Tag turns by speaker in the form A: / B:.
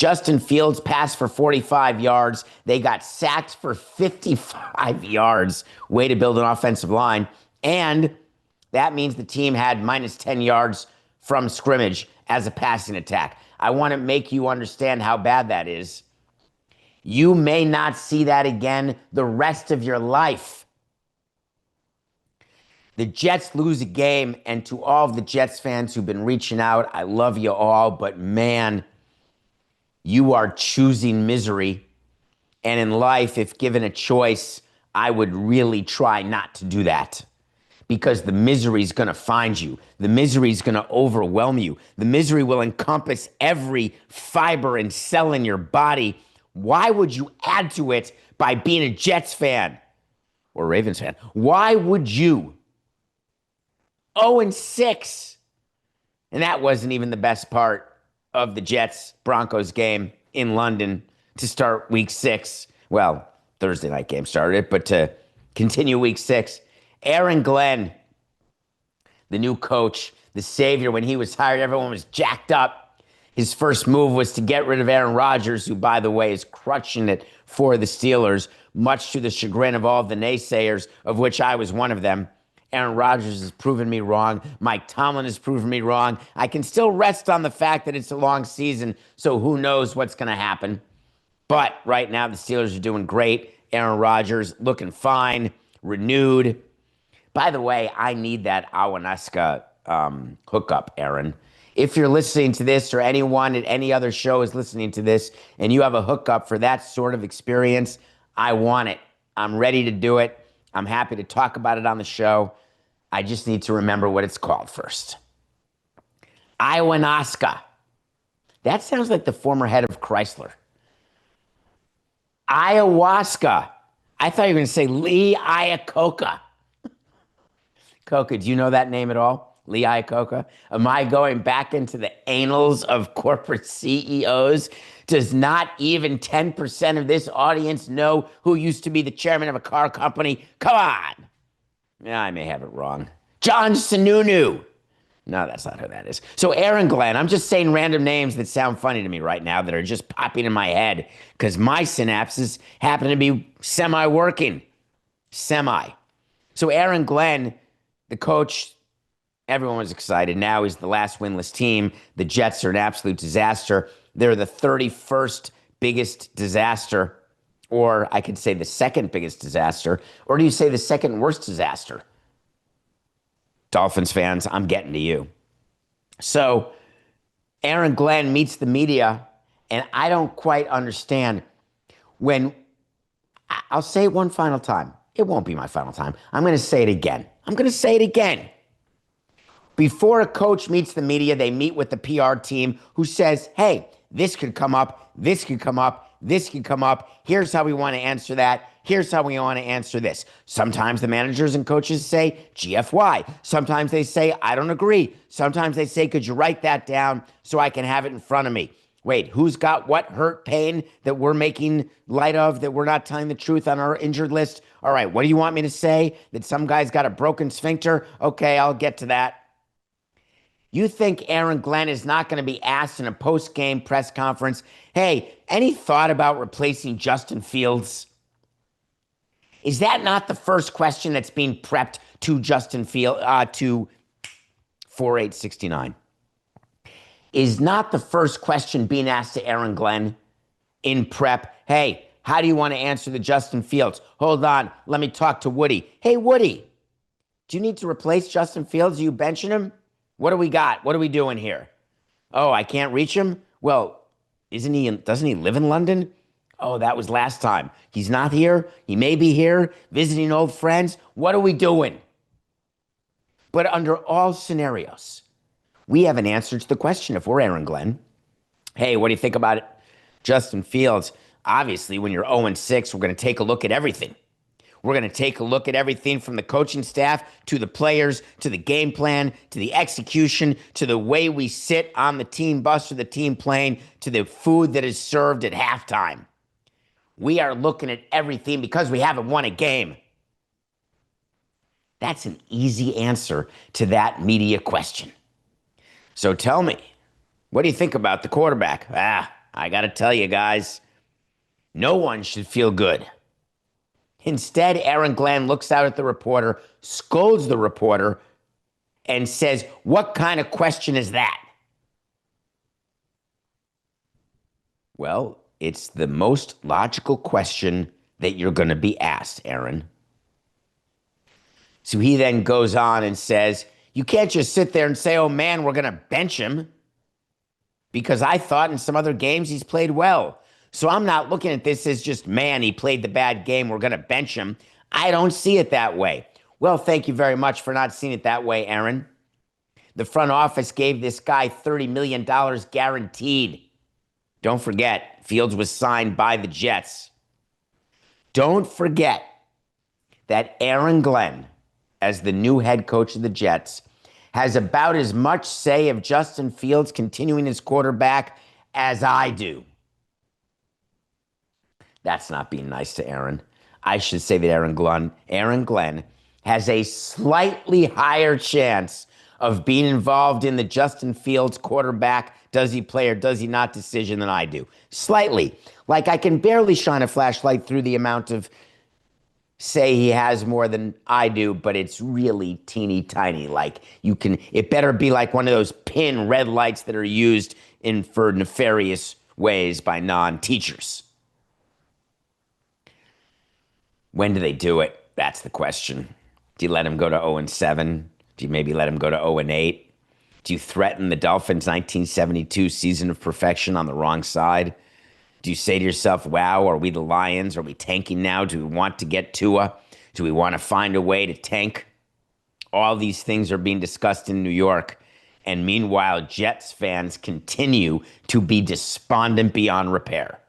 A: Justin Fields passed for 45 yards. They got sacked for 55 yards. Way to build an offensive line. And that means the team had minus 10 yards from scrimmage as a passing attack. I want to make you understand how bad that is. You may not see that again the rest of your life. The Jets lose a game, and to all of the Jets fans who've been reaching out, I love you all, but man, you are choosing misery. And in life, if given a choice, I would really try not to do that. Because the misery is going to find you. The misery is going to overwhelm you. The misery will encompass every fiber and cell in your body. Why would you add to it by being a Jets fan or Ravens fan? Why would you? 0-6. And that wasn't even the best part of the Jets-Broncos game in London to start week 6. Well, Thursday night game started it, but to continue week 6. Aaron Glenn, the new coach, the savior, when he was hired, everyone was jacked up. His first move was to get rid of Aaron Rodgers, who, by the way, is crushing it for the Steelers, much to the chagrin of all the naysayers, of which I was one of them. Aaron Rodgers has proven me wrong. Mike Tomlin has proven me wrong. I can still rest on the fact that it's a long season, so who knows what's going to happen. But right now, the Steelers are doing great. Aaron Rodgers looking fine, renewed. By the way, I need that Audacy hookup, Aaron. If you're listening to this or anyone at any other show is listening to this and you have a hookup for that sort of experience, I want it. I'm ready to do it. I'm happy to talk about it on the show. I just need to remember what it's called first. Ayahuasca. That sounds like the former head of Chrysler. Ayahuasca. I thought you were going to say Lee Iacocca. Coca, do you know that name at all? Lee Iacocca? Am I going back into the annals of corporate CEOs? Does not even 10% of this audience know who used to be the chairman of a car company? Come on. Yeah, I may have it wrong. John Sununu. No, that's not who that is. So Aaron Glenn, I'm just saying random names that sound funny to me right now that are just popping in my head because my synapses happen to be semi-working. Semi. So Aaron Glenn, the coach, everyone was excited. Now he's the last winless team. The Jets are an absolute disaster. They're the 31st biggest disaster, or I could say the second biggest disaster, or do you say the second worst disaster? Dolphins fans, I'm getting to you. So Aaron Glenn meets the media, and I don't quite understand when, I'll say it one final time. It won't be my final time. I'm going to say it again. Before a coach meets the media, they meet with the PR team who says, hey, this could come up, this could come up, this could come up. Here's how we want to answer that. Here's how we want to answer this. Sometimes the managers and coaches say GFY. Sometimes they say, I don't agree. Sometimes they say, could you write that down so I can have it in front of me? Wait, who's got what hurt, pain that we're making light of, that we're not telling the truth on our injured list? All right, what do you want me to say? That some guy's got a broken sphincter? Okay, I'll get to that. You think Aaron Glenn is not going to be asked in a post-game press conference, hey, any thought about replacing Justin Fields? Is that not the first question that's being prepped to Justin Fields, to 4869? Is not the first question being asked to Aaron Glenn in prep, hey, how do you want to answer the Justin Fields? Hold on, let me talk to Woody. Hey, Woody, do you need to replace Justin Fields? Are you benching him? What do we got? What are we doing here? Oh, I can't reach him? Well, doesn't he live in London? Oh, that was last time. He's not here. He may be here, visiting old friends. What are we doing? But under all scenarios, we have an answer to the question if we're Aaron Glenn. Hey, what do you think about it? Justin Fields? Obviously, when you're 0-6, we're going to take a look at everything. We're going to take a look at everything from the coaching staff to the players, to the game plan, to the execution, to the way we sit on the team bus or the team plane, to the food that is served at halftime. We are looking at everything because we haven't won a game. That's an easy answer to that media question. So tell me, what do you think about the quarterback? I got to tell you guys, no one should feel good. Instead, Aaron Glenn looks out at the reporter, scolds the reporter, and says, "What kind of question is that?" Well, it's the most logical question that you're going to be asked, Aaron. So he then goes on and says, "You can't just sit there and say, oh man, we're going to bench him, because I thought in some other games he's played well. So I'm not looking at this as just, man, he played the bad game, we're going to bench him. I don't see it that way." Well, thank you very much for not seeing it that way, Aaron. The front office gave this guy $30 million guaranteed. Don't forget, Fields was signed by the Jets. Don't forget that Aaron Glenn, as the new head coach of the Jets, has about as much say of Justin Fields continuing his quarterback as I do. That's not being nice to Aaron. I should say that Aaron Glenn has a slightly higher chance of being involved in the Justin Fields quarterback, does he play or does he not decision, than I do. Slightly. Like, I can barely shine a flashlight through the amount of say he has more than I do, but it's really teeny tiny. Like, it better be like one of those pin red lights that are used for nefarious ways by non-teachers. When do they do it? That's the question. Do you let him go to 0-7? Do you maybe let him go to 0-8? Do you threaten the Dolphins' 1972 season of perfection on the wrong side? Do you say to yourself, wow, are we the Lions? Are we tanking now? Do we want to get Tua? Do we want to find a way to tank? All these things are being discussed in New York. And meanwhile, Jets fans continue to be despondent beyond repair.